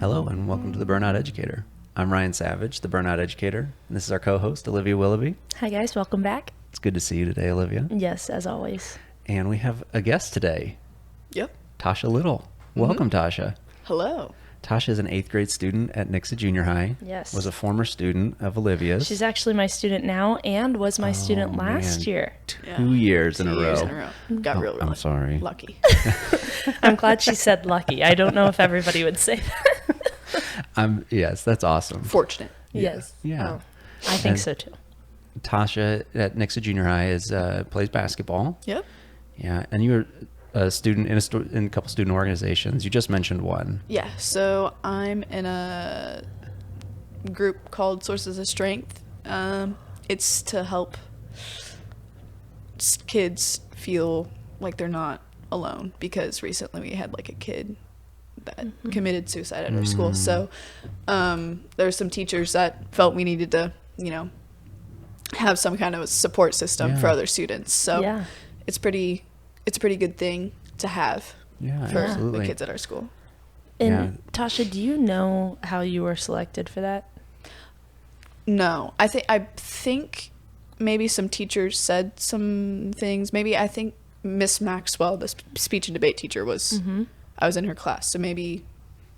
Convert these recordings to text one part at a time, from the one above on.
Hello and welcome to the Burnout Educator. I'm Ryan Savage, the Burnout Educator, and this is our co-host, Olivia Willoughby. Hi guys, welcome back. It's good to see you today, Olivia. Yes, as always. And we have a guest today. Yep. Tasha Little. Welcome, Tasha. Hello. Tasha is an 8th grade student at Nixa Junior High. Yes. Was a former student of Olivia's. She's actually my student now and was my student last year. 2 years in a row. 2 years in a row. Got real I'm sorry. lucky. I'm glad she said lucky. I don't know if everybody would say that. Yes, that's awesome. Fortunate. Yes. Yeah. Oh, I think And so too. Tasha at Nixa Junior High plays basketball. Yep. Yeah, and you were a student in a couple student organizations. You just mentioned one. Yeah. So I'm in a group called Sources of Strength. It's to help kids feel like they're not alone, because recently we had like a kid that committed suicide at our school. So there's some teachers that felt we needed to, have some kind of a support system for other students. So Yeah. it's a pretty good thing to have Yeah, for absolutely. the kids at our school. And Tasha, do you know how you were selected for that? No, I think maybe some teachers said some things. Maybe I think Miss Maxwell, the speech and debate teacher, was I was in her class, so maybe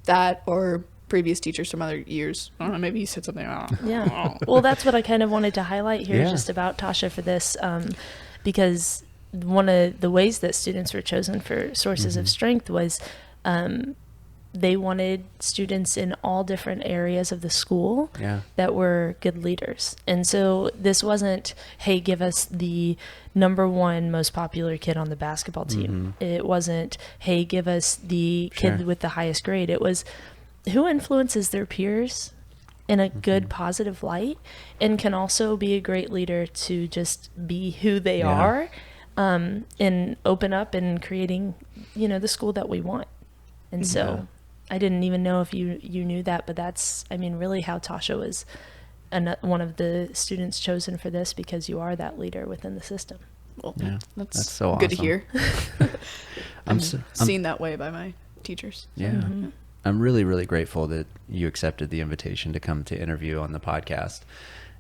that or previous teachers from other years. I don't know. Maybe he said something. I don't know. Yeah. Well, that's what I kind of wanted to highlight here, Yeah. just about Tasha for this, because one of the ways that students were chosen for Sources of Strength was they wanted students in all different areas of the school that were good leaders. And so this wasn't, hey, give us the number one most popular kid on the basketball team. It wasn't, hey, give us the kid with the highest grade. It was, who influences their peers in a good positive light and can also be a great leader to just be who they are, and open up and creating, the school that we want. And so I didn't even know if you knew that, but that's, really how Tasha was one of the students chosen for this, because you are that leader within the system. Well, that's so good to awesome. hear. I'm seen that way by my teachers. Yeah. I'm really, really grateful that you accepted the invitation to come to interview on the podcast.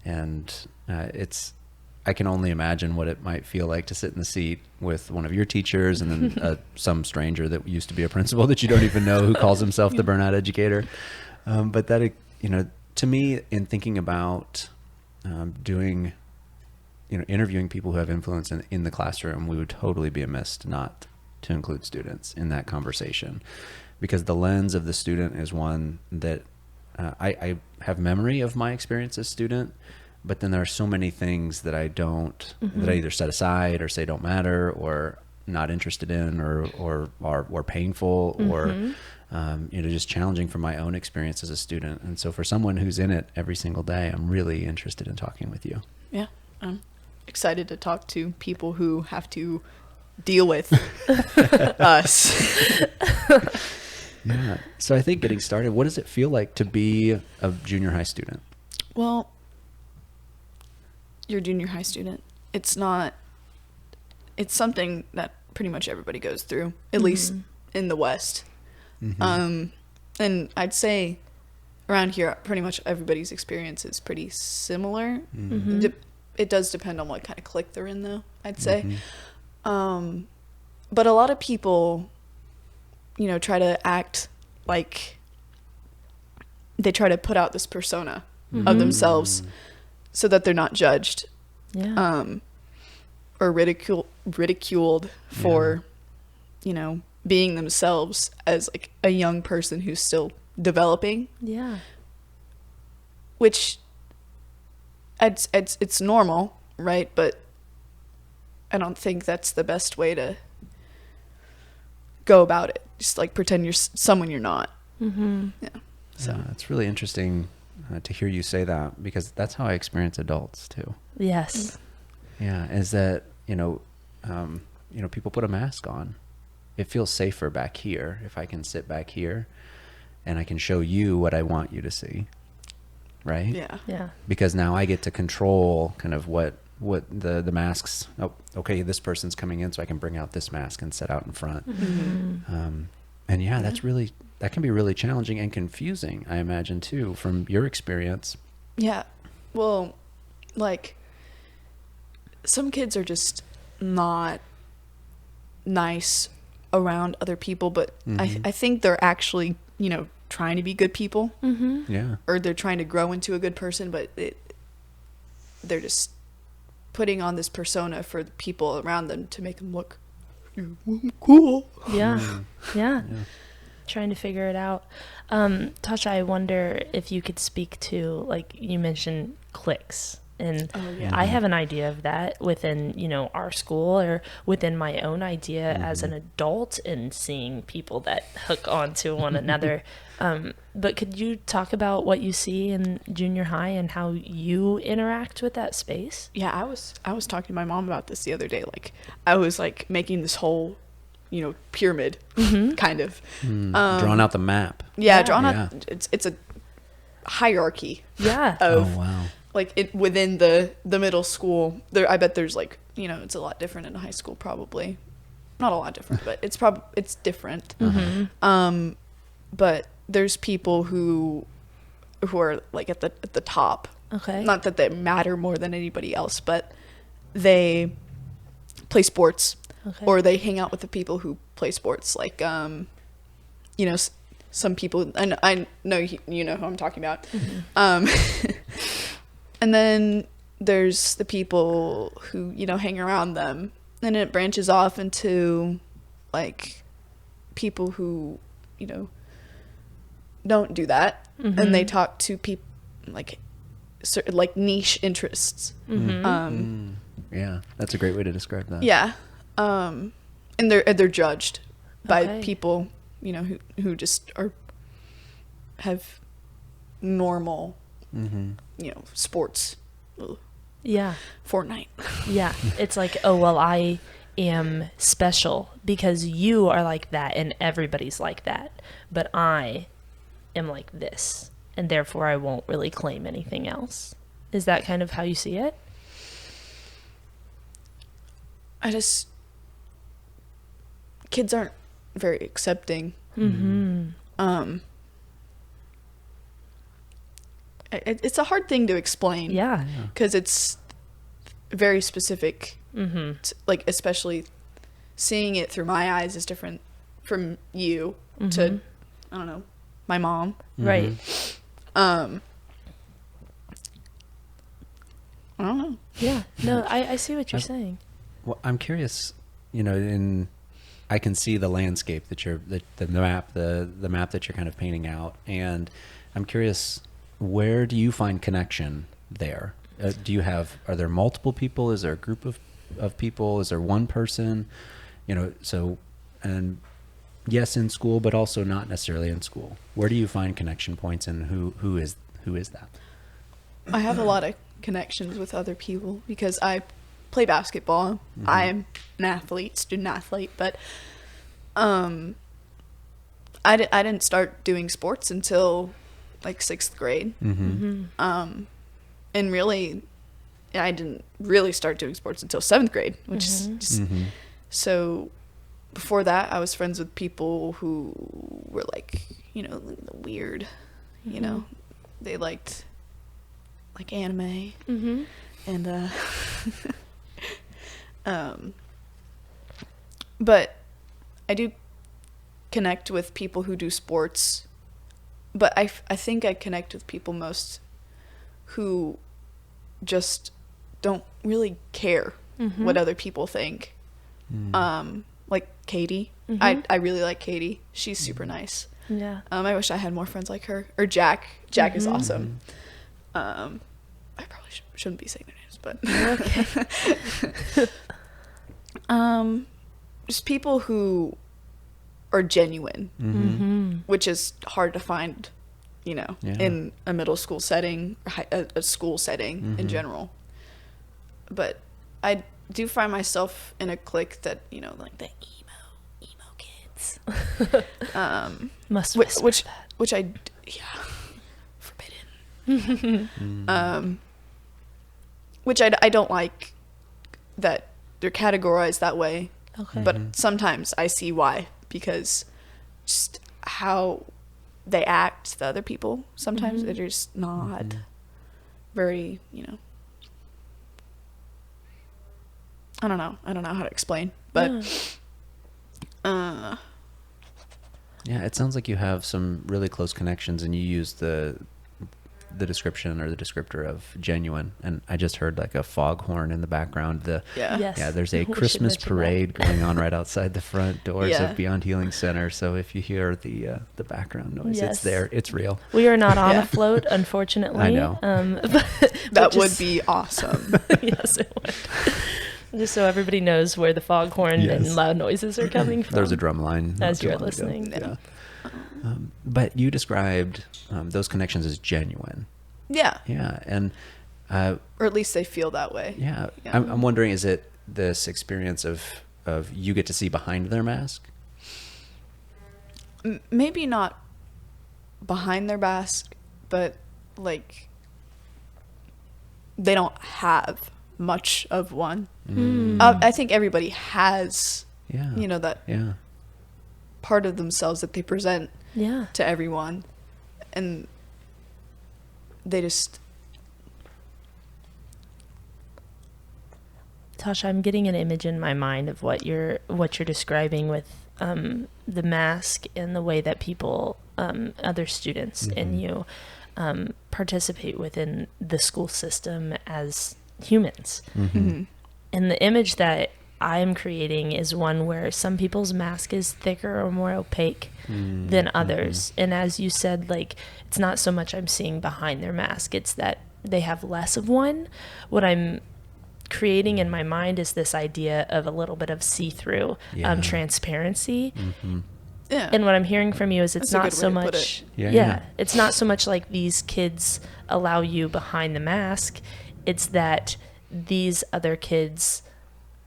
And I can only imagine what it might feel like to sit in the seat with one of your teachers and then some stranger that used to be a principal that you don't even know who calls himself the Burnout Educator. But that, to me, in thinking about doing, interviewing people who have influence in the classroom, we would totally be amiss not to include students in that conversation. Because the lens of the student is one that I have memory of my experience as a student, but then there are so many things that I don't, that I either set aside or say don't matter or not interested in or are painful or, just challenging from my own experience as a student. And so for someone who's in it every single day, I'm really interested in talking with you. Yeah. I'm excited to talk to people who have to deal with us. Yeah. So I think getting started, what does it feel like to be a junior high student? Well, you're a junior high student. It's something that pretty much everybody goes through, at least in the West. And I'd say around here, pretty much everybody's experience is pretty similar. It does depend on what kind of clique they're in, though, I'd say. But a lot of people, try to act like they try to put out this persona of themselves so that they're not judged or ridiculed for, being themselves as like a young person who's still developing. Yeah. Which it's normal, right? But I don't think that's the best way to go about it. Just like pretend you're someone you're not. Yeah. So it's really interesting to hear you say that, because that's how I experience adults too. Yes. Yeah. Is that, people put a mask on. It feels safer back here if I can sit back here and I can show you what I want you to see. Right? yeah. Yeah. Because now I get to control kind of what the masks. Oh, okay, this person's coming in, so I can bring out this mask and set out in front. And yeah, that's that can be really challenging and confusing, I imagine, too, from your experience. Yeah. Well, like, some kids are just not nice around other people, but I think they're actually, you know, trying to be good people. Yeah. Or they're trying to grow into a good person, but they're just putting on this persona for the people around them to make them look cool. Yeah. Yeah. Trying to figure it out. Tasha, I wonder if you could speak to, like you mentioned, cliques. And I have an idea of that within, you know, our school or within my own idea as an adult and seeing people that hook onto one another. But could you talk about what you see in junior high and how you interact with that space? Yeah, I was talking to my mom about this the other day. Like, I was like making this whole, you know, pyramid kind of. Drawing out the map. Yeah, drawn out. It's a hierarchy. Yeah. Of, Oh, wow. like, it within the middle school. There, I bet there's, like, you know, it's a lot different in high school probably. Not a lot different, but it's different. But there's people who are like at the top. Okay. Not that they matter more than anybody else, but they play sports. Okay. Or they hang out with the people who play sports, like, you know, some people, and I know you know who I'm talking about. And then there's the people who, you know, hang around them, and it branches off into, like, people who, you know, don't do that, and they talk to people like niche interests. Yeah, that's a great way to describe that. Yeah. And they're judged by Okay. people, you know, who just have normal, you know, sports. Ugh. Yeah. Fortnite. Yeah. It's like, oh, well, I am special because you are like that and everybody's like that. But I am like this. And therefore I won't really claim anything else. Is that kind of how you see it? Kids aren't very accepting. It's a hard thing to explain. Yeah. Because it's very specific. Like, especially seeing it through my eyes is different from you to, I don't know, my mom. Right. I don't know. Yeah. No, I see what you're saying. Well, I'm curious, you know, I can see the landscape that the map that you're kind of painting out, and I'm curious, where do you find connection there? Are there multiple people? Is there a group of people? Is there one person? You know, so, and yes, in school, but also not necessarily in school. Where do you find connection points, and who is that? I have a lot of connections with other people because I play basketball. I am an student athlete, but I didn't start doing sports until like 6th grade. And really, I didn't really start doing sports until 7th grade, which is just, so before that I was friends with people who were like, you know, weird, you know, they liked like anime and but I do connect with people who do sports, but I think I connect with people most who just don't really care what other people think. Like Katie. I really like Katie. She's super nice. Yeah. I wish I had more friends like her. Or Jack. Jack is awesome. I probably shouldn't be saying their names, but just people who are genuine, which is hard to find, you know, in a middle school setting, or a school setting in general. But I do find myself in a clique that, you know, like the emo kids, Must which I forbidden, which I don't like that they're categorized that way. Okay. But sometimes I see why, because just how they act, the other people, sometimes Mm-hmm. they're just not Mhm. very, I don't know how to explain, but Yeah, it sounds like you have some really close connections, and you use the description or the descriptor of genuine. And I just heard like a foghorn in the background. yeah. Yes. Yeah, there's a We should Christmas mention that. parade going on right outside the front doors Yeah. of Beyond Healing Center. So if you hear the background noise, Yes. it's there. It's real. We are not on Yeah. a float, unfortunately. I know. That would be awesome. Yes, it would. Just so everybody knows where the foghorn Yes. and loud noises are coming from. There's a drum line. not As too you're long ago. listening. Yeah. But you described those connections as genuine. Yeah. Yeah. And Or at least they feel that way. yeah, Yeah. I'm wondering, is it this experience of you get to see behind their mask? Maybe not behind their mask, but like they don't have much of one. I think everybody has, Yeah. that Yeah. part of themselves that they present Yeah. to everyone, and they just Tasha, I'm getting an image in my mind of what you're describing with the mask and the way that people, other students and you, participate within the school system as humans. Mm-hmm. And the image that I'm creating is one where some people's mask is thicker or more opaque than others. And as you said, like, it's not so much I'm seeing behind their mask, it's that they have less of one. What I'm creating in my mind is this idea of a little bit of see-through Yeah. transparency. Yeah. And what I'm hearing from you is it's That's a not good so way to put much it. Yeah. it's not so much like these kids allow you behind the mask. It's that these other kids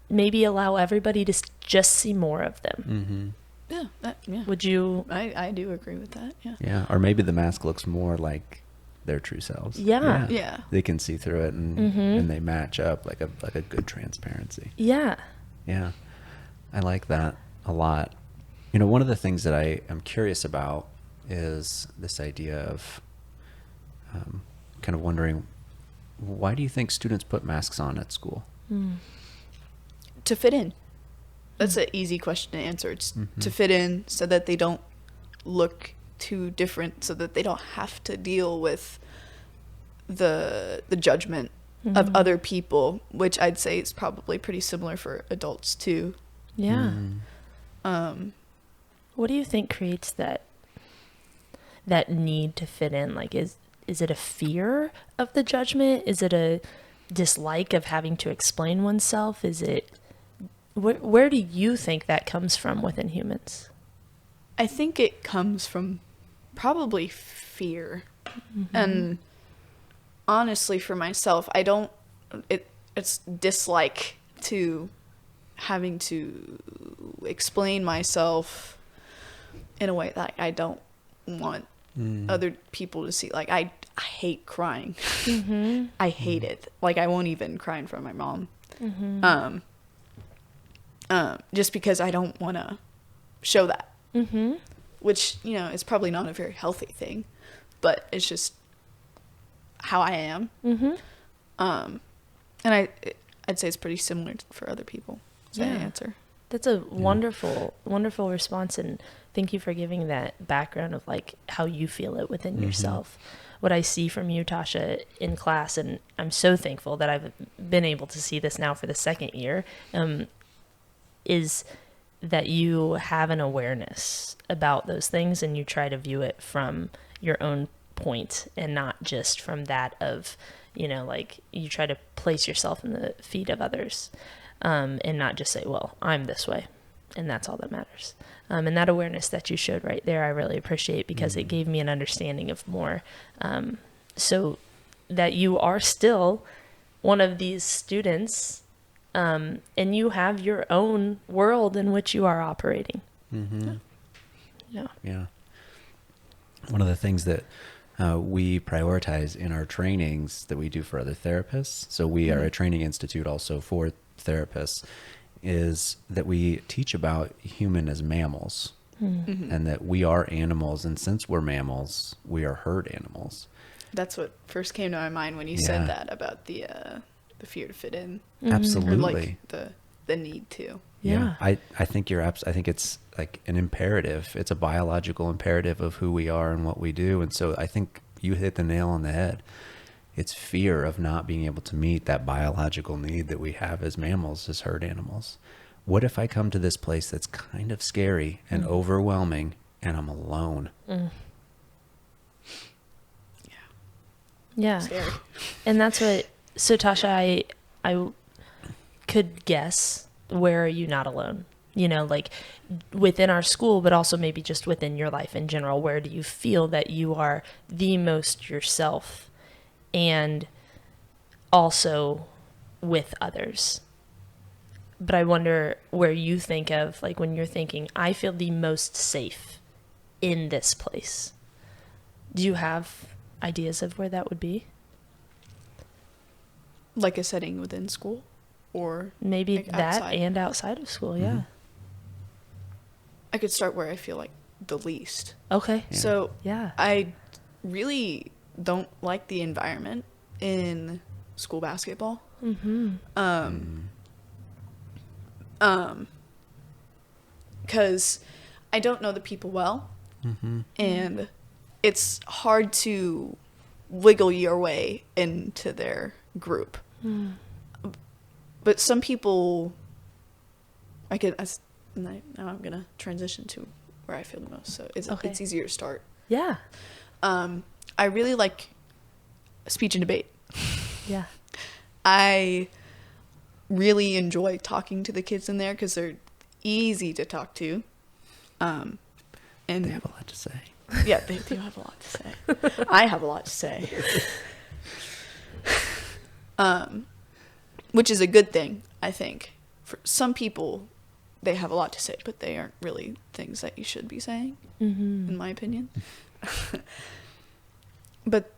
maybe allow everybody to just see more of them. Yeah. Would you? I do agree with that. Yeah. Yeah. Or maybe the mask looks more like their true selves. Yeah. Yeah. They can see through it, and they match up like a good transparency. Yeah. Yeah. I like that a lot. You know, one of the things that I am curious about is this idea of kind of wondering, why do you think students put masks on at school? To fit in. That's an easy question to answer. It's to fit in so that they don't look too different, so that they don't have to deal with the judgment of other people, which I'd say is probably pretty similar for adults too. Yeah. What do you think creates that need to fit in? Like, is it a fear of the judgment? Is it a dislike of having to explain oneself? Is it where do you think that comes from within humans? I think it comes from probably fear. And honestly, for myself, it's dislike to having to explain myself in a way that I don't want other people to see. Like, I hate crying. I hate it. Like, I won't even cry in front of my mom. Just because I don't want to show that. Which, is probably not a very healthy thing, but it's just how I am. And I'd say it's pretty similar for other people. Is that an answer? That's a wonderful, wonderful response, and thank you for giving that background of like how you feel it within yourself. What I see from you, Tasha, in class, and I'm so thankful that I've been able to see this now for the second year, is that you have an awareness about those things, and you try to view it from your own point and not just from that of, like you try to place yourself in the feet of others. And not just say, well, I'm this way, and that's all that matters. And that awareness that you showed right there, I really appreciate, because it gave me an understanding of more, so that you are still one of these students, and you have your own world in which you are operating. Yeah. One of the things that we prioritize in our trainings that we do for other therapists, so we are a training institute also for therapists, is that we teach about human as mammals. and that we are animals. And since we're mammals, we are herd animals. That's what first came to my mind when you said that about the fear to fit in. Absolutely. Or like the need to. Yeah. I think I think it's like an imperative. It's a biological imperative of who we are and what we do. And so I think you hit the nail on the head. It's fear of not being able to meet that biological need that we have as mammals, as herd animals. What if I come to this place that's kind of scary and overwhelming and I'm alone? Yeah. Scary. And that's what, so Tasha, I could guess, where are you not alone? You know, like within our school, but also maybe just within your life in general, where do you feel that you are the most yourself and also with others? But I wonder where you think of, like when you're thinking, I feel the most safe in this place. Do you have ideas of where that would be? Like a setting within school? Or Maybe like that outside? and outside of school, yeah. I could start where I feel like the least. Okay. So Yeah. I really don't like the environment in school basketball. Because I don't know the people well, and it's hard to wiggle your way into their group. But some people, now I'm gonna transition to where I feel the most. So it's easier to start. Yeah. I really like speech and debate. Yeah. I really enjoy talking to the kids in there because they're easy to talk to. And They have a lot to say. yeah, they do have a lot to say. I have a lot to say. Which is a good thing, I think. For some people, they have a lot to say, but they aren't really things that you should be saying, in my opinion. But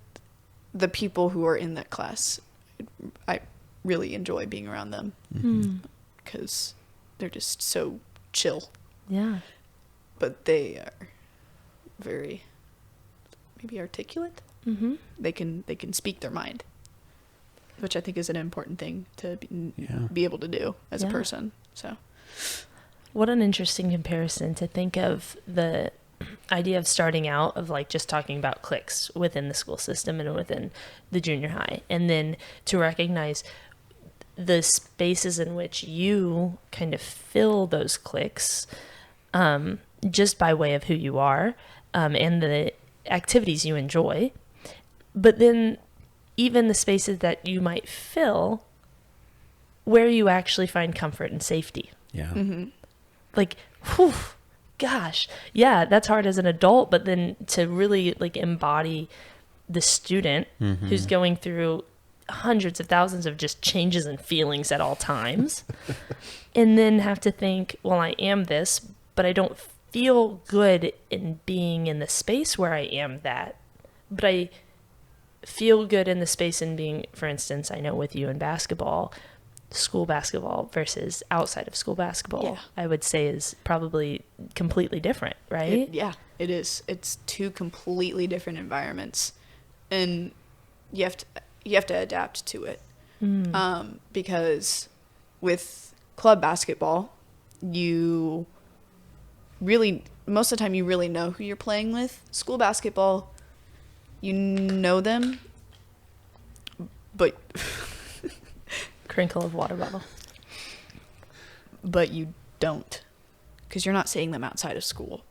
the people who are in that class, I really enjoy being around them because they're just so chill. Yeah. But they are very maybe articulate. They can speak their mind, which I think is an important thing to be able to do as a person. So, what an interesting comparison to think of the idea of starting out of like just talking about cliques within the school system and within the junior high, and then to recognize the spaces in which you kind of fill those cliques just by way of who you are and the activities you enjoy, but then even the spaces that you might fill where you actually find comfort and safety. Yeah. Like, whew, gosh, yeah, that's hard as an adult, but then to really like embody the student who's going through hundreds of thousands of just changes and feelings at all times, and then have to think, well, I am this, but I don't feel good in being in the space where I am that, but I feel good in the space in being, for instance, I know with you in basketball, school basketball versus outside of school basketball, I would say is probably completely different, right? It is. It's two completely different environments, and you have to adapt to it. Because with club basketball, you really, most of the time you really know who you're playing with. School basketball, you know them, but Crinkle of water bottle. But you don't, because you're not seeing them outside of school,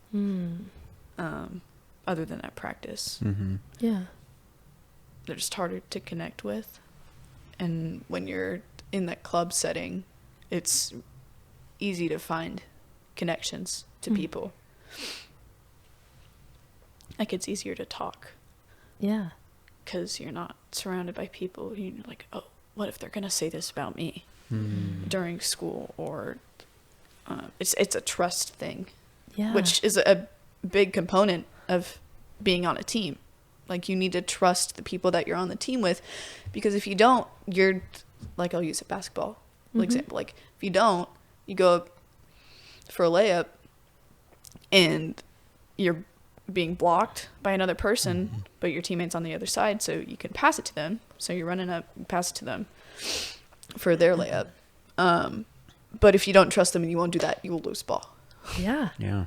other than at practice. Yeah. They're just harder to connect with, and when you're in that club setting, it's easy to find connections to people. Like, it's easier to talk. Yeah. Because you're not surrounded by people. You're like, oh, what if they're going to say this about me during school? Or it's a trust thing, which is a big component of being on a team. Like, you need to trust the people that you're on the team with, because if you don't, you're, like, I'll use a basketball example. Like, if you don't, you go up for a layup and you're being blocked by another person, but your teammate's on the other side, so you can pass it to them. So you're running up, you pass it to them for their layup. But if you don't trust them and you won't do that, you will lose ball. Yeah. Yeah.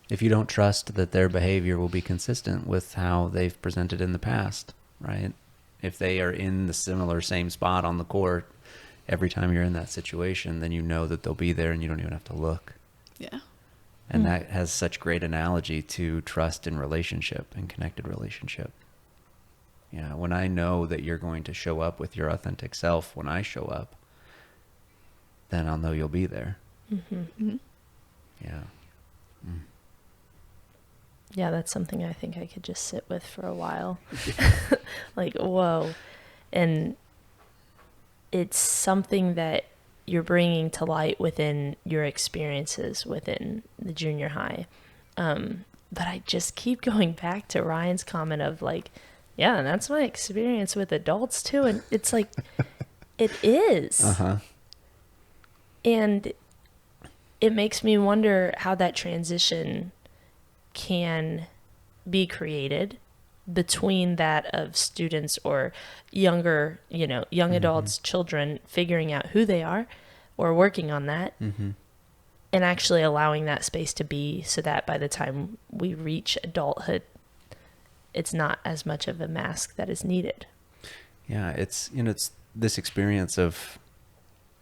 If you don't trust that their behavior will be consistent with how they've presented in the past, right? If they are in the similar same spot on the court every time you're in that situation, then you know that they'll be there and you don't even have to look. Yeah. And that has such great analogy to trust in relationship and connected relationship. Yeah, when I know that you're going to show up with your authentic self when I show up, then I'll know you'll be there. Mm-hmm. Yeah. Yeah, that's something I think I could just sit with for a while. Like, whoa. And it's something that you're bringing to light within your experiences within the junior high. But I just keep going back to Ryan's comment of like, yeah, and that's my experience with adults too. And it's like, it is. Uh-huh. And it makes me wonder how that transition can be created between that of students or younger, young adults, children figuring out who they are or working on that and actually allowing that space to be so that by the time we reach adulthood, it's not as much of a mask that is needed. Yeah, it's this experience of,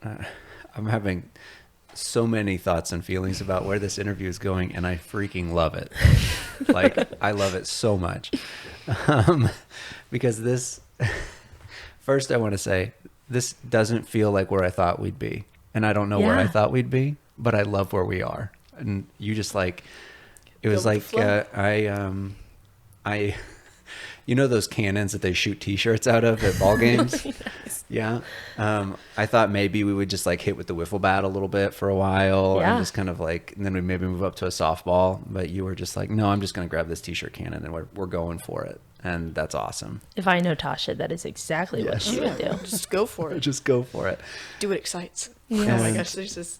I'm having so many thoughts and feelings about where this interview is going, and I freaking love it. Like, I love it so much. Because this, first I want to say, this doesn't feel like where I thought we'd be. And I don't know where I thought we'd be, but I love where we are. And you just like, it was like, I you know those cannons that they shoot t-shirts out of at ball games? Nice. Yeah. I thought maybe we would just like hit with the wiffle bat a little bit for a while and just kind of like, and then we maybe move up to a softball, but you were just like, no, I'm just going to grab this t-shirt cannon and we're going for it. And that's awesome. If I know Tasha, that is exactly what she would do. Just go for it. Just go for it. Do what excites. Yeah. Oh my gosh, there's this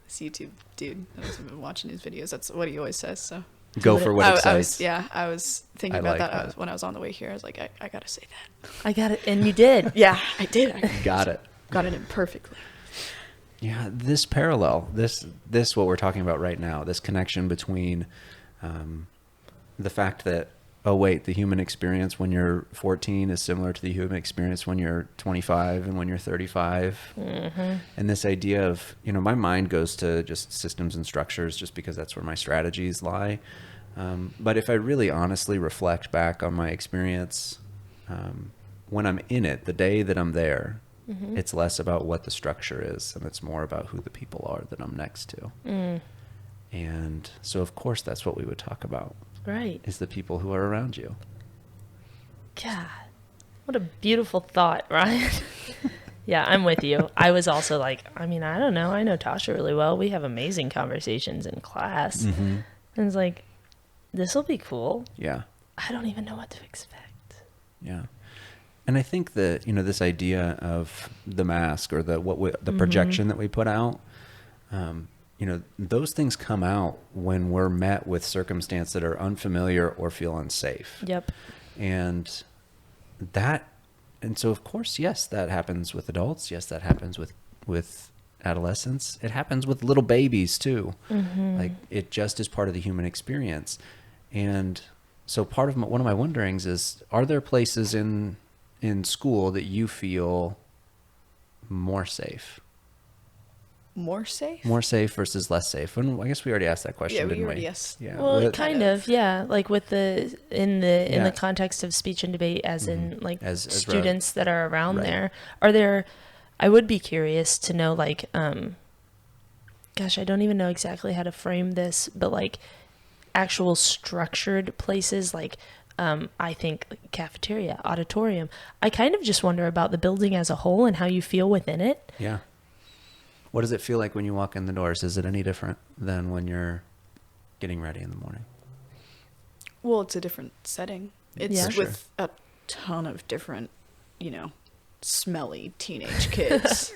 YouTube dude. I've been watching his videos. That's what he always says. So go for what excites. I was thinking about like that. When I was on the way here. I was like, I gotta say that. I got it, and you did. Yeah, I did. I Got it. got it in perfectly. Yeah, this parallel, this what we're talking about right now, this connection between the fact that, oh wait, the human experience when you're 14 is similar to the human experience when you're 25 and when you're 35. Mm-hmm. And this idea of, my mind goes to just systems and structures just because that's where my strategies lie. But if I really honestly reflect back on my experience, when I'm in it, the day that I'm there, it's less about what the structure is and it's more about who the people are that I'm next to. And so of course that's what we would talk about. Right. Is the people who are around you. God, what a beautiful thought, Ryan. Yeah, I'm with you. I was also like, I don't know. I know Tasha really well. We have amazing conversations in class. Mm-hmm. And it's like, this will be cool. Yeah. I don't even know what to expect. Yeah. And I think that, this idea of the mask or the projection that we put out, those things come out when we're met with circumstance that are unfamiliar or feel unsafe. Yep. And so of course, yes, that happens with adults. Yes, that happens with adolescents. It happens with little babies too. Mm-hmm. Like it just is part of the human experience. And so one of my wonderings is, are there places in school that you feel more safe? More safe? More safe versus less safe. And I guess we already asked that question, didn't we? Yes. Yeah. Well, kind of, yeah. Like with in the context of speech and debate, as in like as students that are around there. Are there? I would be curious to know, like, gosh, I don't even know exactly how to frame this, but like actual structured places, like I think like cafeteria, auditorium. I kind of just wonder about the building as a whole and how you feel within it. Yeah. What does it feel like when you walk in the doors? Is it any different than when you're getting ready in the morning? Well, it's a different setting. It's Sure. with a ton of different, smelly teenage kids.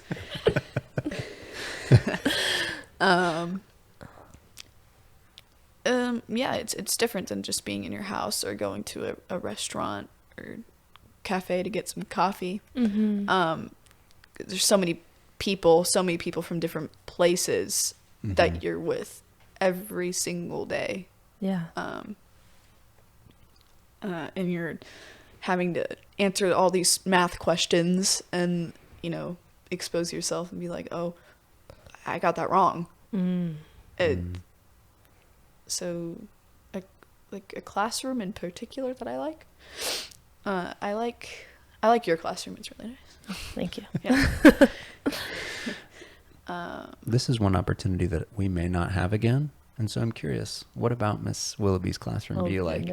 Yeah, it's different than just being in your house or going to a restaurant or cafe to get some coffee. There's so many people from different places that you're with every single day. Yeah. And you're having to answer all these math questions and, expose yourself and be like, oh, I got that wrong. So a classroom in particular that I like, I like your classroom. It's really nice. Oh, thank you. Yeah. This is one opportunity that we may not have again. And so I'm curious, what about Miss Willoughby's classroom do you like?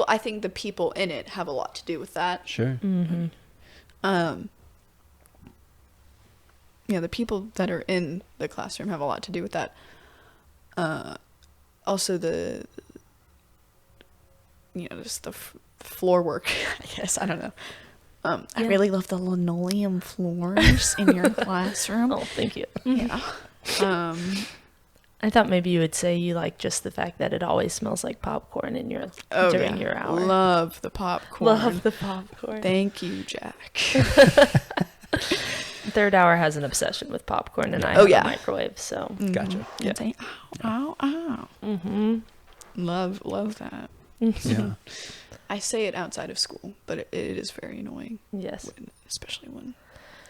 I think the people in it have a lot to do with that. Sure. The people that are in the classroom have a lot to do with that. Also just the floor work, I guess. I don't know. I really love the linoleum floors in your classroom. Oh, thank you. Yeah. I thought maybe you would say you like just the fact that it always smells like popcorn in during your hour. Love the popcorn. Love the popcorn. Thank you, Jack. Third hour has an obsession with popcorn, and I have a microwave, so. Gotcha. Yeah. Say, ow. Love that. Yeah. I say it outside of school, but it is very annoying. Yes. Especially when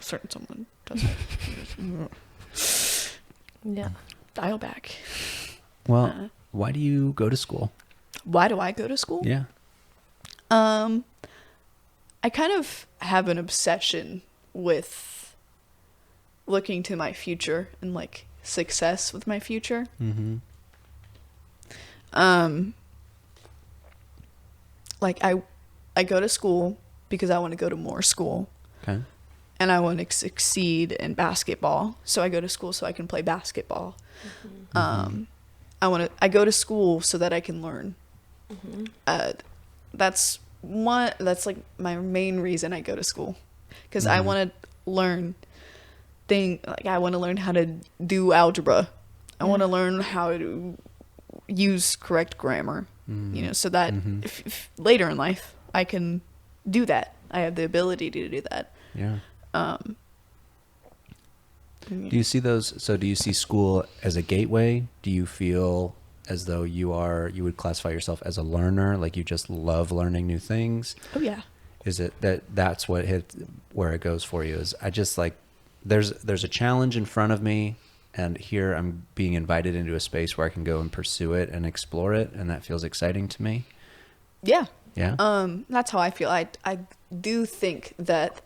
someone does it. Yeah. Dial back. Well, why do you go to school? Why do I go to school? Yeah. I kind of have an obsession with looking to my future and like success with my future. Like I go to school because I want to go to more school. Okay. And I want to succeed in basketball. So I go to school so I can play basketball. I go to school so that I can learn. That's like my main reason I go to school. Because I want to learn I want to learn how to do algebra. I want to learn how to use correct grammar. So that if later in life I can do that. I have the ability to do that. Yeah. Do you see school as a gateway? Do you feel as though you would classify yourself as a learner, like you just love learning new things? Oh yeah. Is it that's what where it goes for you? Is I just like there's a challenge in front of me, and here I'm being invited into a space where I can go and pursue it and explore it, and that feels exciting to me. Yeah. Yeah. That's how I feel. I do think that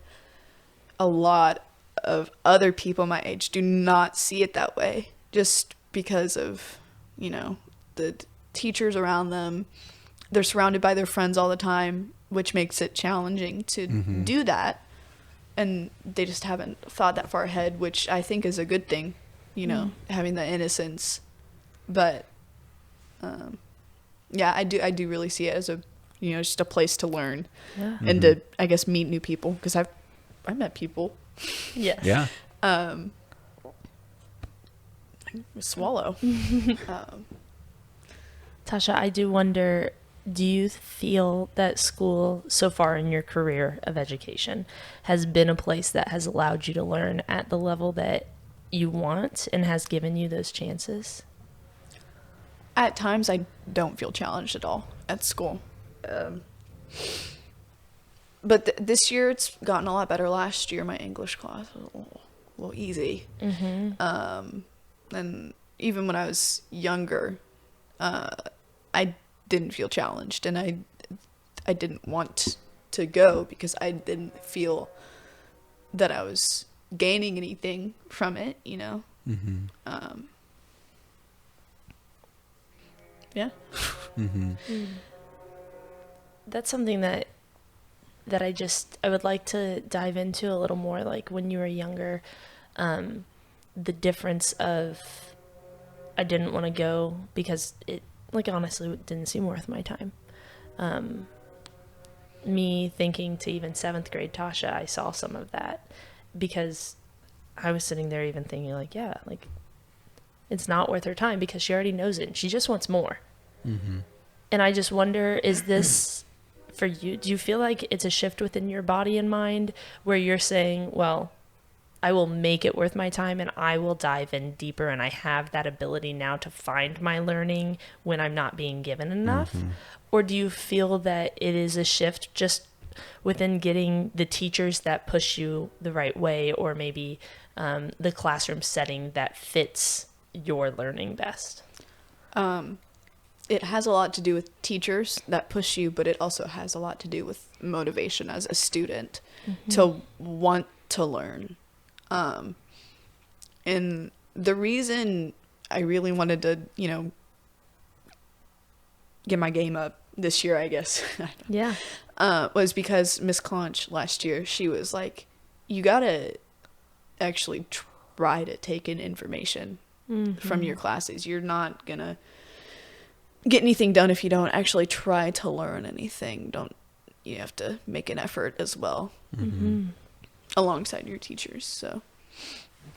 a lot of other people my age do not see it that way, just because of, the teachers around them. They're surrounded by their friends all the time, which makes it challenging to do that. And they just haven't thought that far ahead, which I think is a good thing, having the innocence. But, I do really see it as a, just a place to learn and to, I guess, meet new people, because I met people. Yes. Yeah. Swallow. Tasha, I do wonder, do you feel that school so far in your career of education has been a place that has allowed you to learn at the level that you want and has given you those chances? At times, I don't feel challenged at all at school. But this year, it's gotten a lot better. Last year, my English class was a little easy. And even when I was younger, I didn't feel challenged, and I didn't want to go because I didn't feel that I was gaining anything from it, Yeah. That's something that I would like to dive into a little more, like when you were younger, the difference of I didn't want to go because it, like, honestly, it didn't seem worth my time. Me thinking to even 7th grade Tasha, I saw some of that because I was sitting there even thinking like, yeah, like It's not worth her time because she already knows it and she just wants more. Mm-hmm. And I just wonder, is this for you? Do you feel like it's a shift within your body and mind where you're saying, well, I will make it worth my time and I will dive in deeper, and I have that ability now to find my learning when I'm not being given enough? Mm-hmm. Or do you feel that it is a shift just within getting the teachers that push you the right way, or maybe the classroom setting that fits your learning best? It has a lot to do with teachers that push you, but it also has a lot to do with motivation as a student to want to learn. And the reason I really wanted to, get my game up this year, I guess, Yeah. was because Miss Claunch last year, she was like, you gotta actually try to take in information from your classes. You're not gonna get anything done if you don't actually try to learn anything. You have to make an effort as well alongside your teachers. So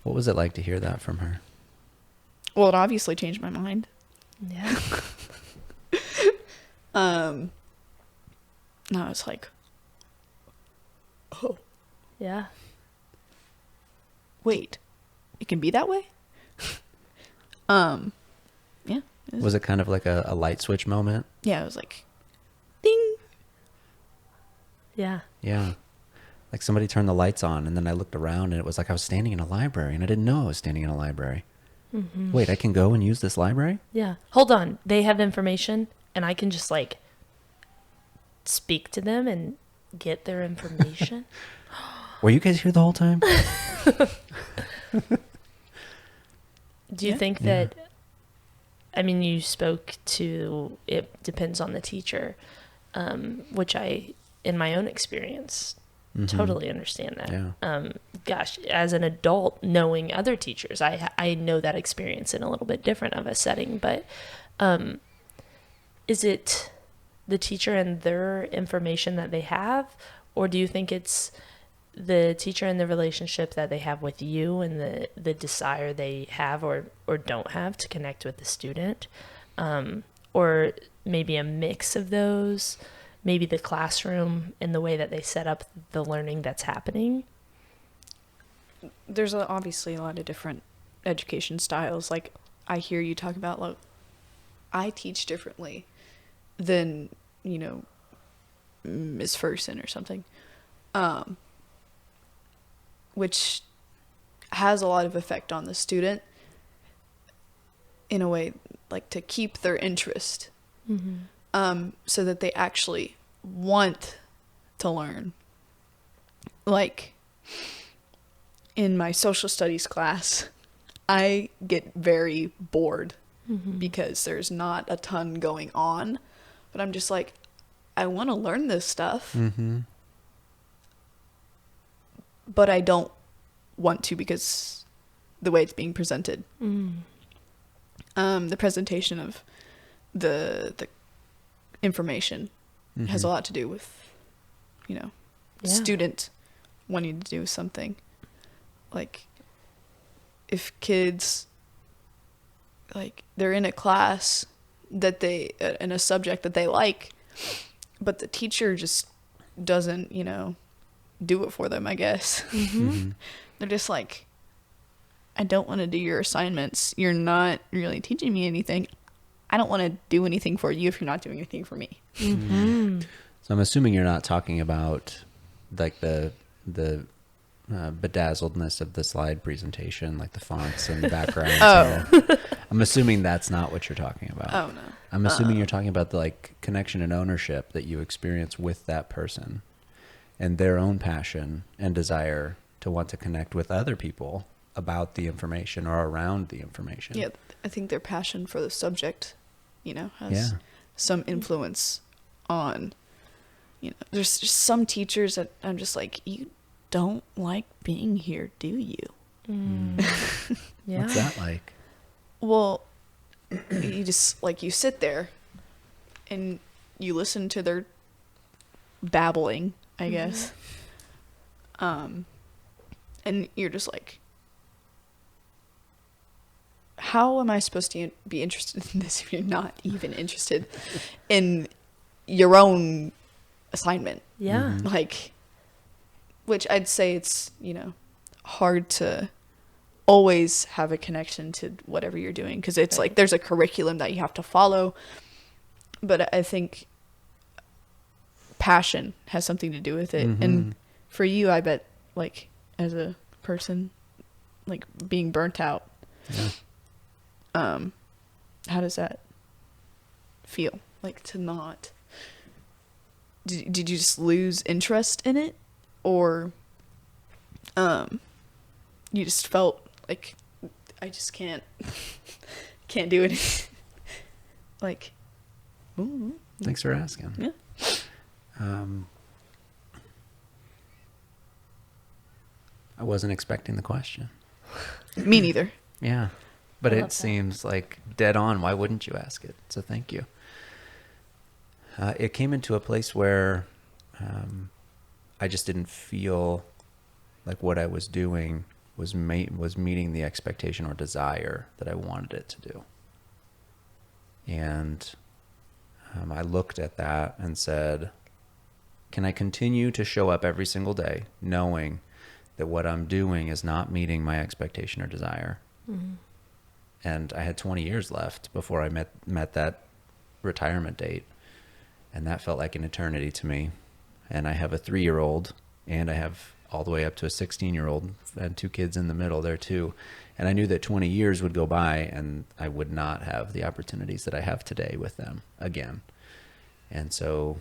What was it like to hear that from her? well, it obviously changed my mind. Yeah. No, I was like, oh, Yeah. wait, it can be that way. Yeah. Was it kind of like a light switch moment? Yeah, it was like, ding. Yeah. Yeah. Like somebody turned the lights on, and then I looked around, and it was like I was standing in a library, and I didn't know I was standing in a library. Wait, I can go and use this library? Yeah. Hold on. They have information and I can just like speak to them and get their information. Were you guys here the whole time? Do you think that, I mean, you spoke to, it depends on the teacher, which I, in my own experience, totally understand that. Yeah. Gosh, as an adult, knowing other teachers, I know that experience in a little bit different of a setting, but is it the teacher and their information that they have, or do you think it's the teacher and the relationship that they have with you and the desire they have or don't have to connect with the student, or maybe a mix of those? Maybe the classroom and the way that they set up the learning that's happening? There's obviously a lot of different education styles. Like, I hear you talk about, like, I teach differently than, Ms. Ferguson or something, which has a lot of effect on the student in a way, like, to keep their interest, so that they actually want to learn. Like, in my social studies class, I get very bored because there's not a ton going on, but I'm just like, I want to learn this stuff, but I don't want to because the way it's being presented. The presentation of the information has a lot to do with, student wanting to do something. Like, if kids, like, they're in a class that they, in a subject that they like, but the teacher just doesn't, do it for them, I guess. They're just like, I don't want to do your assignments. You're not really teaching me anything. I don't want to do anything for you if you're not doing anything for me. So I'm assuming you're not talking about like the bedazzledness of the slide presentation, like the fonts and the backgrounds. Oh. I'm assuming that's not what you're talking about. Oh, no. I'm assuming you're talking about the like connection and ownership that you experience with that person and their own passion and desire to want to connect with other people about the information or around the information. Yeah, I think their passion for the subject, has some influence on, there's just some teachers that I'm just like, you don't like being here, do you? Yeah. What's that like? Well, you just, like, you sit there and you listen to their babbling, I guess. And you're just like, how am I supposed to be interested in this if you're not even interested in your own assignment? Yeah. Like, which I'd say it's, hard to always have a connection to whatever you're doing, because it's like there's a curriculum that you have to follow. But I think passion has something to do with it. And for you, I bet, like, as a person, like, being burnt out, how does that feel? Like, to not... Did you just lose interest in it? Or you just felt like, I just can't do it? Like... Ooh. Thanks for asking. Yeah. I wasn't expecting the question. Me neither. Yeah. But I it love that. seems like dead on. Why wouldn't you ask it? So thank you. It came into a place where I just didn't feel like what I was doing was meeting the expectation or desire that I wanted it to do. And I looked at that and said, can I continue to show up every single day knowing that what I'm doing is not meeting my expectation or desire? Mm-hmm. And I had 20 years left before I met that retirement date. And that felt like an eternity to me. And I have a 3-year-old, and I have all the way up to a 16-year-old, and 2 kids in the middle there too. And I knew that 20 years would go by and I would not have the opportunities that I have today with them again. And so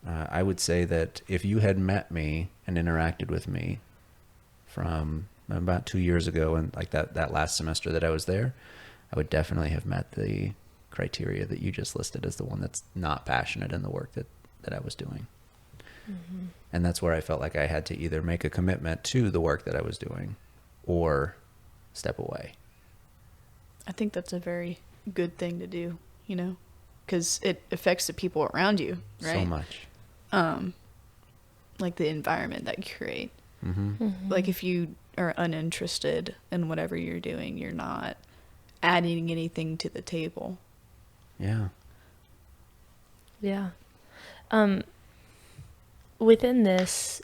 I would say that if you had met me and interacted with me from about 2 years ago, and like that last semester that I was there, I would definitely have met the criteria that you just listed as the one that's not passionate in the work that I was doing. Mm-hmm. And that's where I felt like I had to either make a commitment to the work that I was doing or step away. I think that's a very good thing to do, because it affects the people around you, right? So much. Like the environment that you create. Mm-hmm. Mm-hmm. Like if you are uninterested in whatever you're doing, you're not adding anything to the table. Yeah. Yeah. Within this,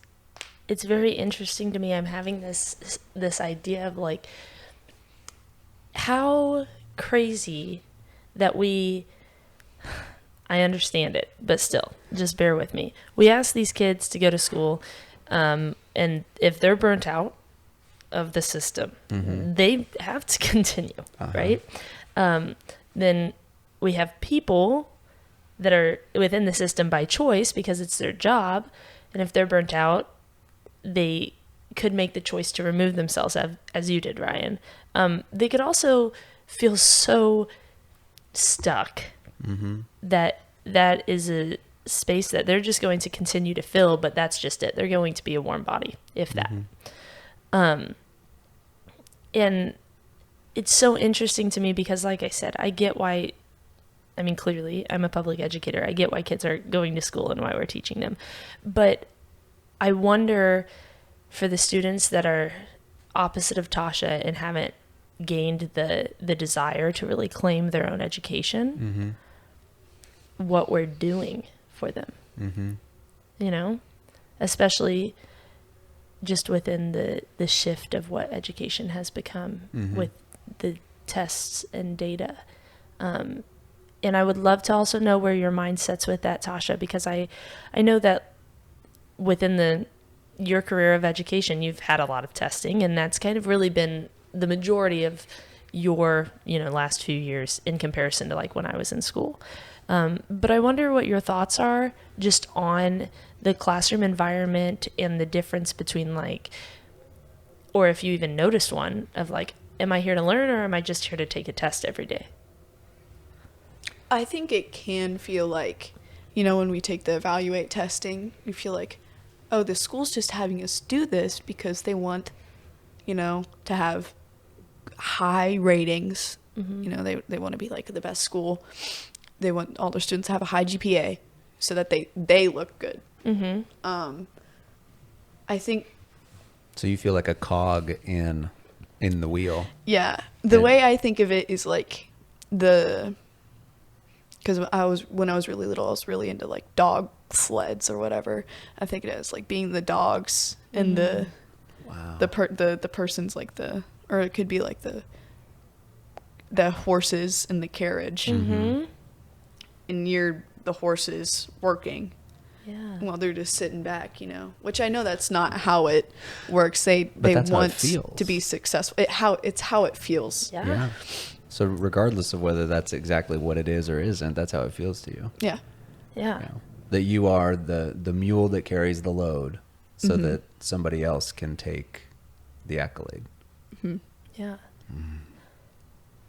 it's very interesting to me. I'm having this idea of like how crazy that I understand it, but still, just bear with me. We ask these kids to go to school, and if they're burnt out of the system, they have to continue, right? Then we have people that are within the system by choice because it's their job, and if they're burnt out, they could make the choice to remove themselves, as you did, Ryan. They could also feel so stuck that is a space that they're just going to continue to fill, but that's just it. They're going to be a warm body, if that. And it's so interesting to me because, like I said, I get why, clearly I'm a public educator. I get why kids are going to school and why we're teaching them. But I wonder for the students that are opposite of Tasha and haven't gained the desire to really claim their own education, what we're doing for them, especially just within the shift of what education has become with the tests and data. And I would love to also know where your mind sets with that, Tasha, because I know that within your career of education, you've had a lot of testing, and that's kind of really been the majority of your, last few years in comparison to like when I was in school. But I wonder what your thoughts are just on the classroom environment and the difference between like, or if you even noticed one of like, am I here to learn or am I just here to take a test every day? I think it can feel like, when we take the evaluate testing, we feel like, oh, the school's just having us do this because they want, to have high ratings. They want to be like the best school. They want all their students to have a high GPA so that they look good. I think. So you feel like a cog in in the wheel. Yeah. The And- way I think of it is like because when I was really little, I was really into like dog sleds or whatever. I think it is like being the dogs and Wow. the person's like or it could be like the horses in the carriage, Mm-hmm. and you're the horses working Yeah. while they're just sitting back, which I know that's not how it works. They that's how it want feels. to be successful. It's how it feels. Yeah. Yeah. So regardless of whether that's exactly what it is or isn't, that's how it feels to you. Yeah. Yeah. You know, that you are the mule that carries the load so that somebody else can take the accolade. Yeah.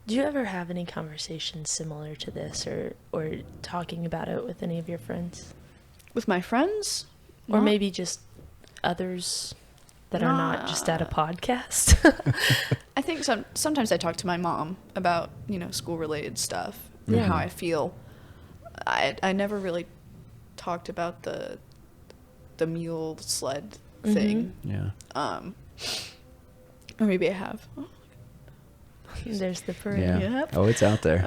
Do you ever have any conversations similar to this, or talking about it with any of your friends, With my friends, or not- maybe just others that are not just at a Nah. podcast? I think sometimes I talk to my mom about school related stuff and Yeah. how I feel. I never really talked about the mule sled thing. Yeah. Or maybe I have. Oh, There's the parade. Yeah. Yep. Oh, it's out there.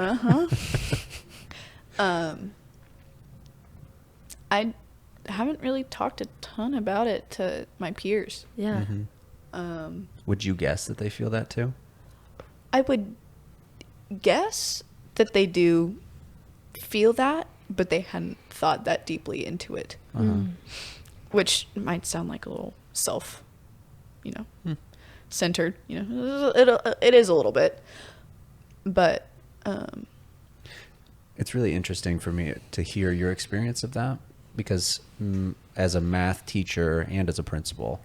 I haven't really talked a ton about it to my peers. Yeah. Mm-hmm. Would you guess that they feel that too? I would guess that they do feel that, but they hadn't thought that deeply into it, which might sound like a little centered. It is a little bit, but It's really interesting for me to hear your experience of that because as a math teacher and as a principal,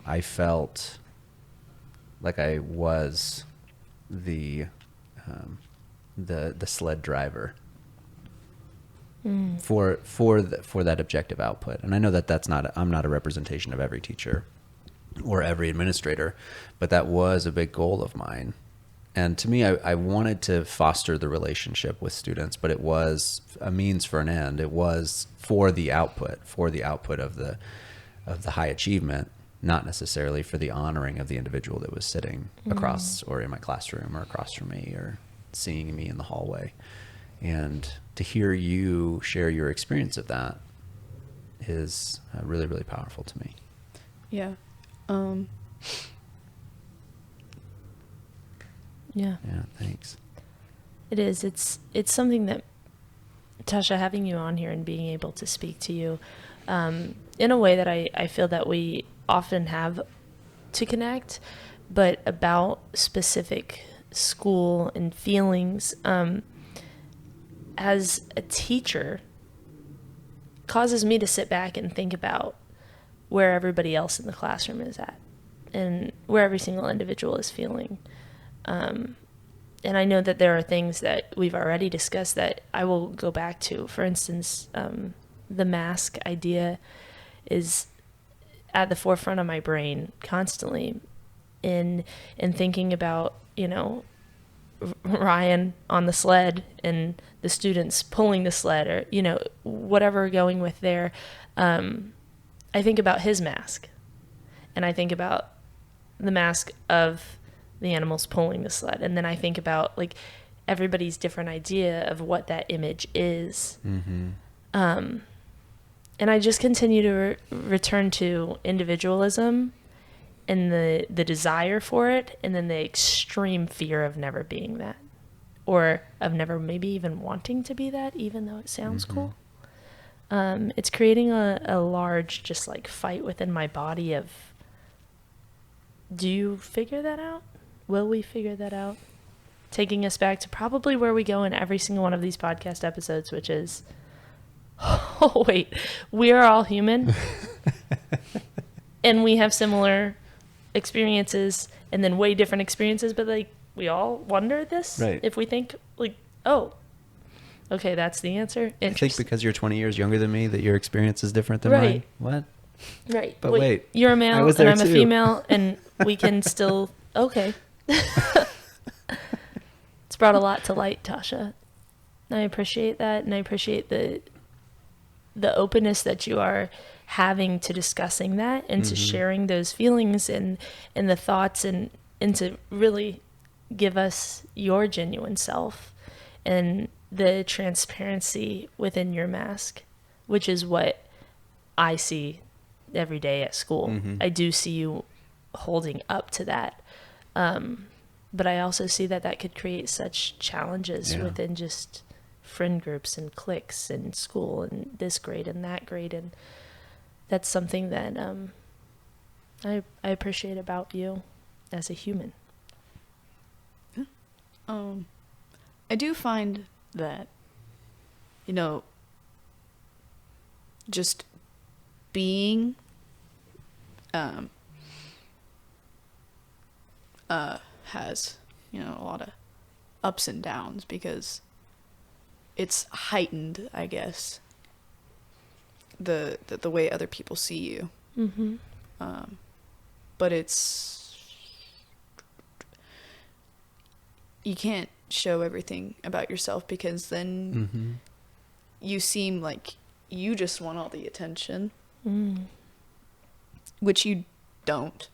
I felt like I was the sled driver for that objective output. And I know that I'm not a representation of every teacher or every administrator, but that was a big goal of mine. And to me, I wanted to foster the relationship with students, but it was a means for an end. It was for the output of the high achievement, not necessarily for the honoring of the individual that was sitting across or in my classroom or across from me or seeing me in the hallway. And to hear you share your experience of that is really, really powerful to me. yeah. Yeah. Yeah, thanks. It is. It's something that, Tasha, having you on here and being able to speak to you in a way that I feel that we often have to connect, but about specific school and feelings as a teacher causes me to sit back and think about where everybody else in the classroom is at and where every single individual is feeling. And I know that there are things that we've already discussed that I will go back to. For instance, the mask idea is at the forefront of my brain constantly in thinking about, Ryan on the sled and the students pulling the sled or, whatever we're going with there. I think about his mask and I think about the mask of the animals pulling the sled. And then I think about like everybody's different idea of what that image is. Mm-hmm. And I just continue to return to individualism and the desire for it. And then the extreme fear of never being that or of never maybe even wanting to be that, even though it sounds cool. It's creating a large just like fight within my body of, do you figure that out? Will we figure that out? Taking us back to probably where we go in every single one of these podcast episodes, which is, oh, wait, we are all human. And we have similar experiences and then way different experiences, but like we all wonder this. Right. If we think like, oh, okay, that's the answer. I think because you're 20 years younger than me that your experience is different than Right. mine. What? Right. But wait, you're a I male was and there I'm a too. female and we can still, okay. It's brought a lot to light, Tasha. I appreciate that. And I appreciate the openness that you are having to discussing that and to sharing those feelings and the thoughts and and to really give us your genuine self and the transparency within your mask, which is what I see every day at school. Mm-hmm. I do see you holding up to that. But I also see that that could create such challenges Yeah. within just friend groups and cliques in school and this grade and that grade. And that's something that I appreciate about you as a human. I do find that, you know, just being has, you know, a lot of ups and downs because it's heightened, I guess, the way other people see you. Mm-hmm. But you can't show everything about yourself because then Mm-hmm. you seem like you just want all the attention, Mm. which you don't.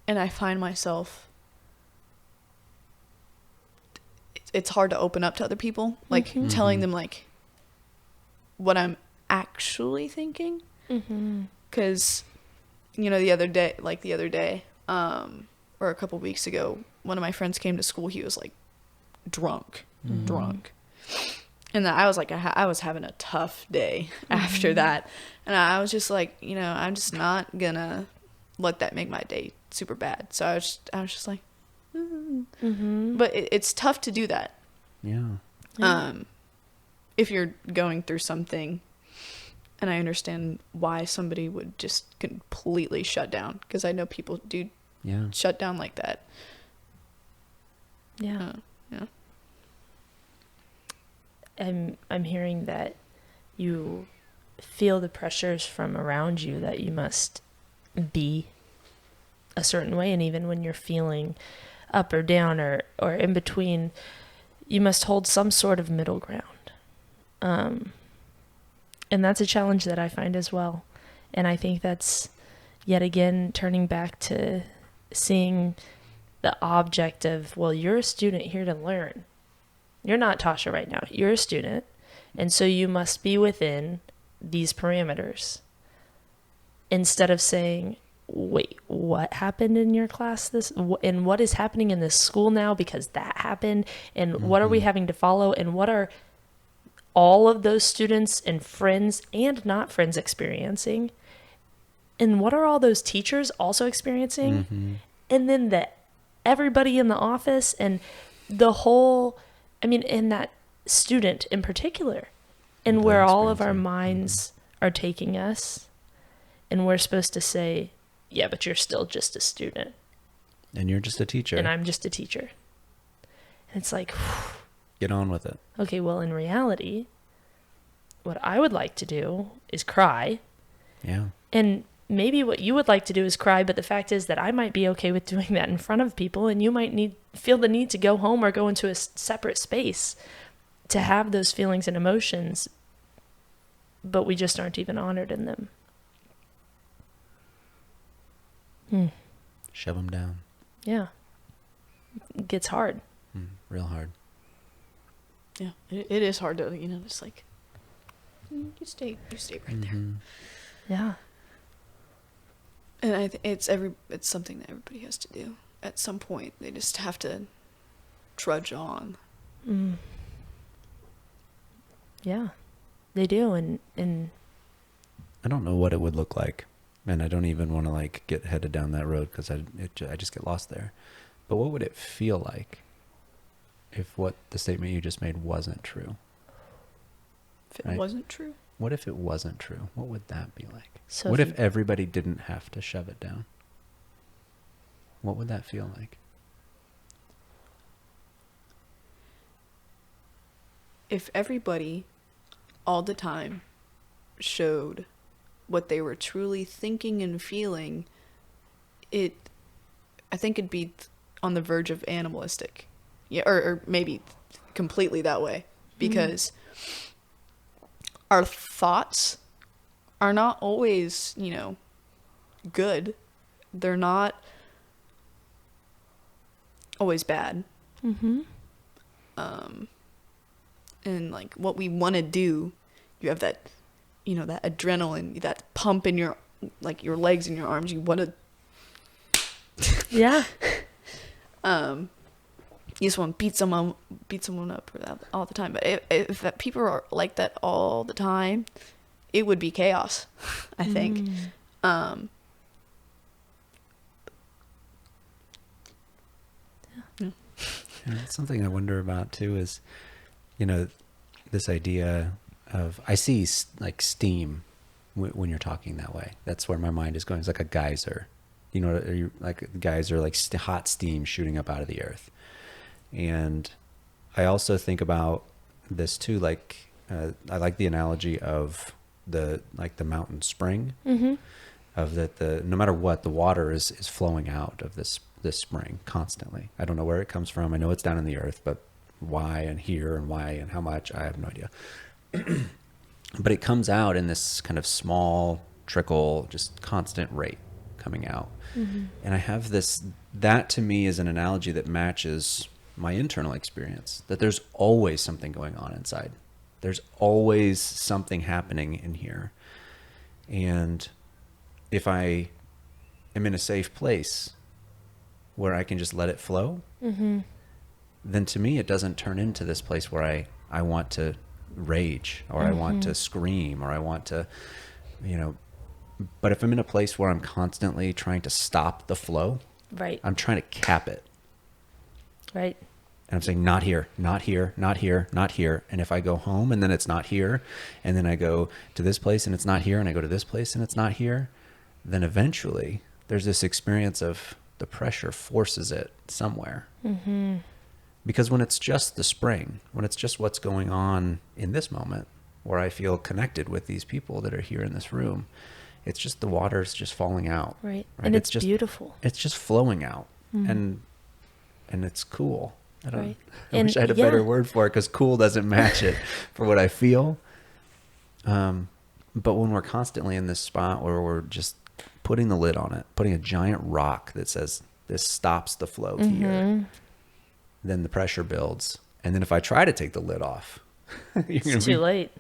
And I find myself, it's hard to open up to other people, like Mhm. telling Mhm. them like what I'm actually thinking. Mm-hmm. Because, you know, the other day, or a couple weeks ago, one of my friends came to school. He was like drunk. And I was like, I was having a tough day after that. And I was just like, you know, I'm just not gonna let that make my day super bad. So I was just like, Mm-hmm. but it's tough to do that. Yeah. If you're going through something, and I understand why somebody would just completely shut down, because I know people do Yeah. shut down like that. Yeah. Yeah. I'm hearing that you feel the pressures from around you that you must be a certain way, and even when you're feeling up or down or in between, you must hold some sort of middle ground. And that's a challenge that I find as well. And I think that's yet again turning back to seeing the object of, well, you're a student here to learn. You're not Tasha right now. You're a student. And so you must be within these parameters. Instead of saying, wait, what happened in your class and what is happening in this school now because that happened, and what are we having to follow, and what are all of those students and friends and not friends experiencing, and what are all those teachers also experiencing, Mm-hmm. and then everybody in the office and the whole, I mean, and that student in particular, and They're where all of our experiencing. minds are taking us, and we're supposed to say, yeah, but you're still just a student, And you're just a teacher. and I'm just a teacher. And it's like, Get on with it. okay, well, in reality, what I would like to do is cry. Yeah. And maybe what you would like to do is cry, but the fact is that I might be okay with doing that in front of people, and you might feel the need to go home or go into a separate space to have those feelings and emotions, but we just aren't even honored in them. Shove them down. Yeah. It gets hard. Real hard. Yeah, it is hard to, you know, just like, you stay right there. Mhm. Yeah. And I it's something that everybody has to do at some point. They just have to trudge on. Yeah. They do. And I don't know what it would look like, and I don't even want to like get headed down that road because I just get lost there. But what would it feel like if what the statement you just made wasn't true? If it Right. wasn't true. What if it wasn't true? What would that be like? So What if if everybody didn't have to shove it down? What would that feel like? If everybody all the time showed what they were truly thinking and feeling, I think it'd be on the verge of animalistic. Yeah, or maybe completely that way, because our thoughts are not always, you know, good. They're not always bad. Mm-hmm. And like what we want to do, you have that, you know, that adrenaline, that pump in your, like your legs and your arms. You want to, Yeah. you just want to beat someone up all the time. But if that people are like that all the time, it would be chaos, I think. Mm. And something I wonder about too is, you know, this idea of, I see like steam when you're talking that way. That's where my mind is going. It's like a geyser, you know, like a geyser, like hot steam shooting up out of the earth. And I also think about this too, like, I like the analogy of the mountain spring, Mm-hmm. of that no matter what, the water is flowing out of this spring constantly. I don't know where it comes from. I know it's down in the earth, but why and here and why and how much, I have no idea. But it comes out in this kind of small trickle, just constant rate coming out. Mm-hmm. And I have that to me is an analogy that matches my internal experience, that there's always something going on inside. There's always something happening in here. And if I am in a safe place where I can just let it flow, Mm-hmm. then to me, it doesn't turn into this place where I want to rage, or I want to scream, or I want to, you know, but if I'm in a place where I'm constantly trying to stop the flow, Right. I'm trying to cap it. Right. And I'm saying, not here, not here, not here, not here. And if I go home and then it's not here, and then I go to this place and it's not here, and I go to this place and it's not here, then eventually there's this experience of the pressure forces it somewhere. Mm-hmm. Because when it's just the spring, when it's just what's going on in this moment, where I feel connected with these people that are here in this room, it's just the water's just falling out. Right. And it's just beautiful. It's just flowing out. Mm-hmm. And it's cool. Right. I wish I had a better word for it, because cool doesn't match it for what I feel. But when we're constantly in this spot where we're just putting the lid on it, putting a giant rock that says this stops the flow here, then the pressure builds. And then if I try to take the lid off, It's too late.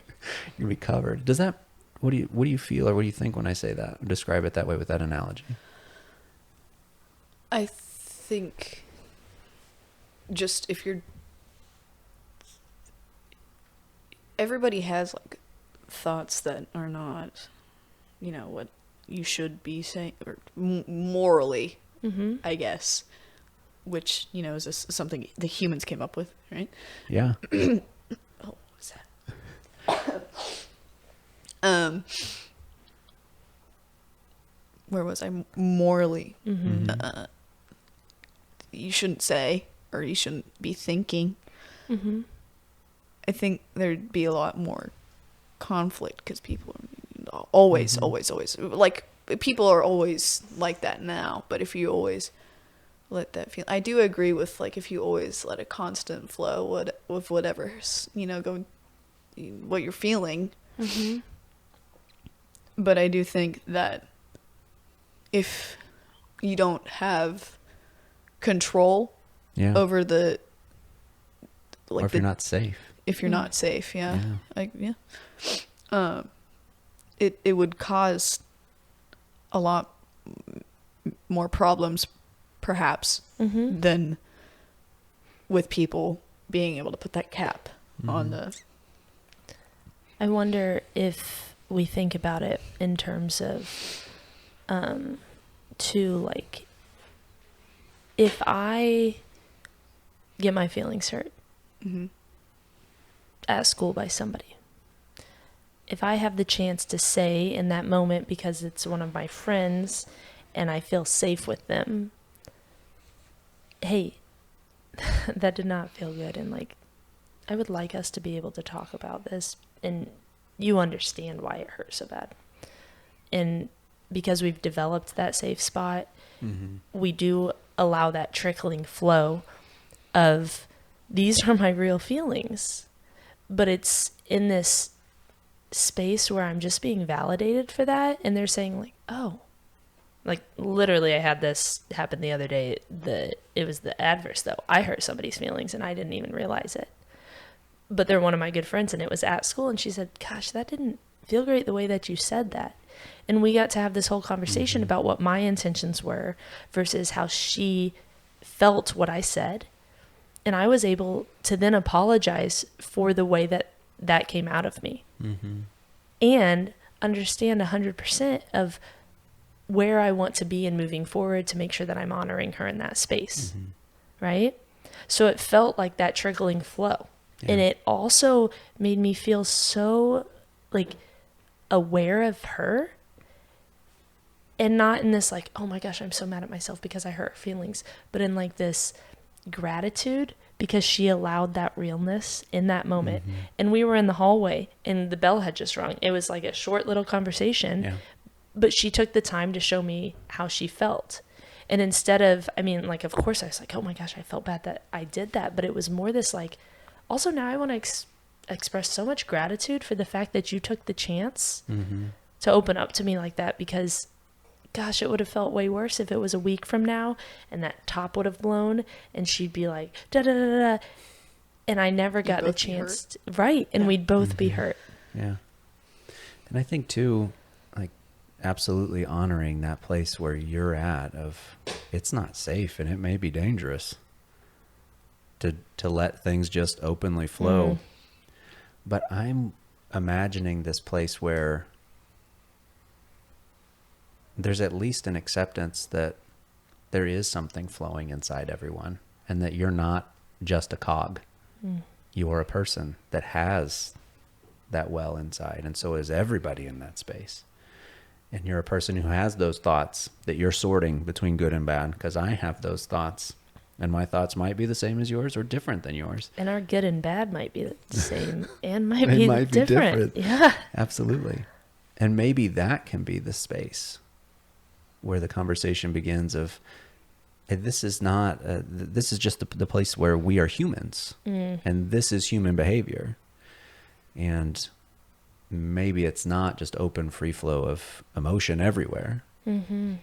You're gonna be covered. Does that, what do you feel, or what do you think when I say that, describe it that way with that analogy? I think just if you're, everybody has like thoughts that are not, you know, what you should be saying, or morally, Mm-hmm. I guess, which, you know, is something the humans came up with, right? Yeah. Oh, what was that? Where was I? Morally, Mm-hmm. you shouldn't say, or you shouldn't be thinking. Mm-hmm. I think there'd be a lot more conflict, because people are always, like, people are always like that now. But if you always let that feel, I do agree with, like, if you always let a constant flow with whatever's, you know, going, what you're feeling. Mm-hmm. But I do think that if you don't have control Yeah. over the, like, or if you're not safe. if you're not safe, Yeah. like, it would cause a lot more problems, perhaps, Mm-hmm. than with people being able to put that cap on the. I wonder if we think about it in terms of, to like, if I get my feelings hurt Mm-hmm. at school by somebody, if I have the chance to say in that moment, because it's one of my friends and I feel safe with them, hey, that did not feel good, and like, I would like us to be able to talk about this, and you understand why it hurt so bad. And because we've developed that safe spot, we do allow that trickling flow of, these are my real feelings, but it's in this space where I'm just being validated for that, and they're saying like, oh, Like literally I had this happen the other day. It was the adverse though. I hurt somebody's feelings and I didn't even realize it. But they're one of my good friends and it was at school, and she said, "Gosh, that didn't feel great the way that you said that." And we got to have this whole conversation about what my intentions were versus how she felt what I said. And I was able to then apologize for the way that came out of me. And understand 100% of where I want to be and moving forward to make sure that I'm honoring her in that space. Right? So it felt like that trickling flow. Yeah. And it also made me feel so like aware of her, and not in this like, oh my gosh, I'm so mad at myself because I hurt her feelings, but in like this gratitude because she allowed that realness in that moment. And we were in the hallway and the bell had just rung. It was like a short little conversation, but she took the time to show me how she felt. And instead of, I mean, like, of course I was like, oh my gosh, I felt bad that I did that. But it was more this like, also now I want to express so much gratitude for the fact that you took the chance to open up to me like that, because gosh, it would have felt way worse if it was a week from now and that top would have blown and she'd be like, da da da da. And I never got the chance. Right. And we'd both be hurt. Yeah. And I think too, like absolutely honoring that place where you're at of it's not safe and it may be dangerous to let things just openly flow. But I'm imagining this place where there's at least an acceptance that there is something flowing inside everyone and that you're not just a cog. You're a person that has that well inside, and so is everybody in that space. And you're a person who has those thoughts that you're sorting between good and bad, because I have those thoughts, and my thoughts might be the same as yours or different than yours. And our good and bad might be the same and might be different. Yeah, absolutely. And maybe that can be the space where the conversation begins of, hey, this is not, this is just the place where we are humans, and this is human behavior. And maybe it's not just open free flow of emotion everywhere,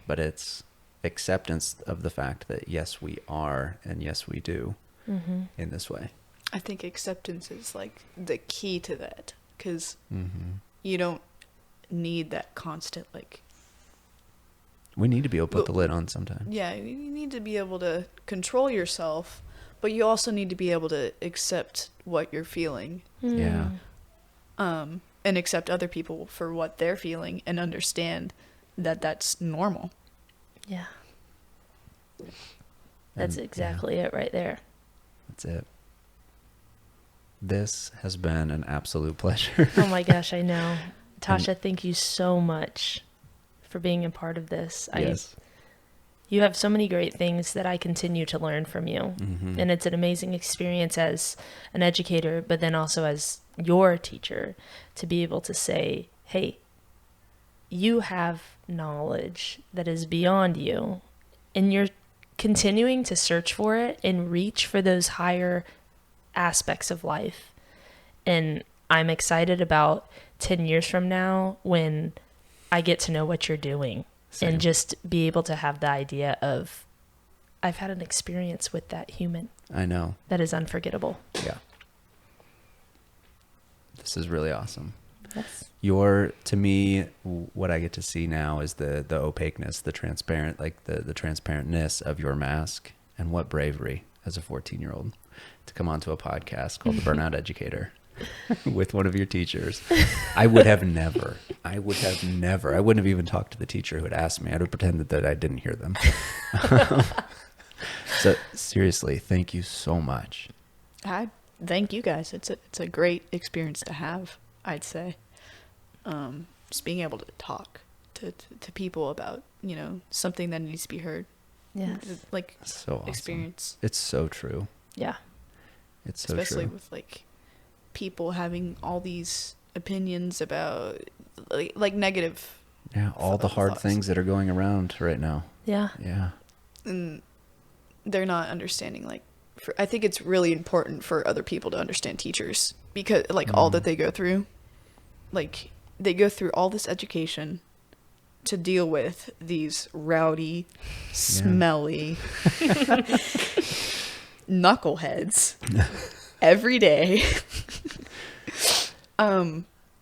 but it's acceptance of the fact that yes, we are, and yes, we do in this way. I think acceptance is like the key to that, because you don't need that constant like, we need to be able to put the lid on sometimes. Yeah, you need to be able to control yourself, but you also need to be able to accept what you're feeling. Yeah. And accept other people for what they're feeling and understand that that's normal. Yeah. That's exactly it right there. That's it. This has been an absolute pleasure. Oh my gosh, I know. Tasha, thank you so much for being a part of this. Yes. You have so many great things that I continue to learn from you. And it's an amazing experience as an educator, but then also as your teacher, to be able to say, hey, you have knowledge that is beyond you, and you're continuing to search for it and reach for those higher aspects of life. And I'm excited about 10 years from now when I get to know what you're doing. Same. And just be able to have the idea of, I've had an experience with that human. I know. That is unforgettable. Yeah. This is really awesome. Yes. To me, what I get to see now is the opaqueness, the transparent, like the transparentness of your mask, and what bravery as a 14-year-old to come onto a podcast called The Burnout Educator with one of your teachers. I wouldn't have even talked to the teacher who had asked me. I'd have pretended that I didn't hear them. So seriously, thank you so much. I thank you guys. It's a great experience to have, I'd say. Just being able to talk to people about, something that needs to be heard. Yeah. Like, so awesome. Experience. It's so true. Yeah. It's so especially true. With like people having all these opinions about like negative. Yeah, all the hard things that are going around right now. Yeah. Yeah. And they're not understanding, like, I think it's really important for other people to understand teachers, because like all that they go through, like they go through all this education to deal with these rowdy, smelly knuckleheads every day.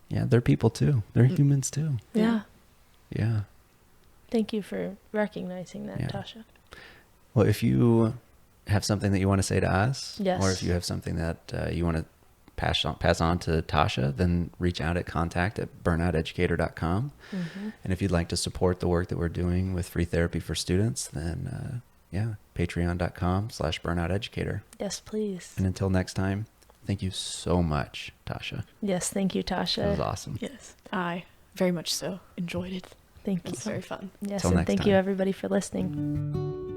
Yeah, they're people too. They're humans too. Yeah. Yeah. Thank you for recognizing that, Yeah. Tasha. Well, if you have something that you want to say to us, Yes. or if you have something that you want to pass on to Tasha, then reach out at contact@burnouteducator.com. And if you'd like to support the work that we're doing with free therapy for students, then patreon.com/burnouteducator. Yes, please. And until next time, thank you so much, Tasha. Yes, thank you, That was Tasha. awesome. Yes, I very much so enjoyed it. Thank It you. was very fun. Yes, Till and next thank you time. everybody for listening.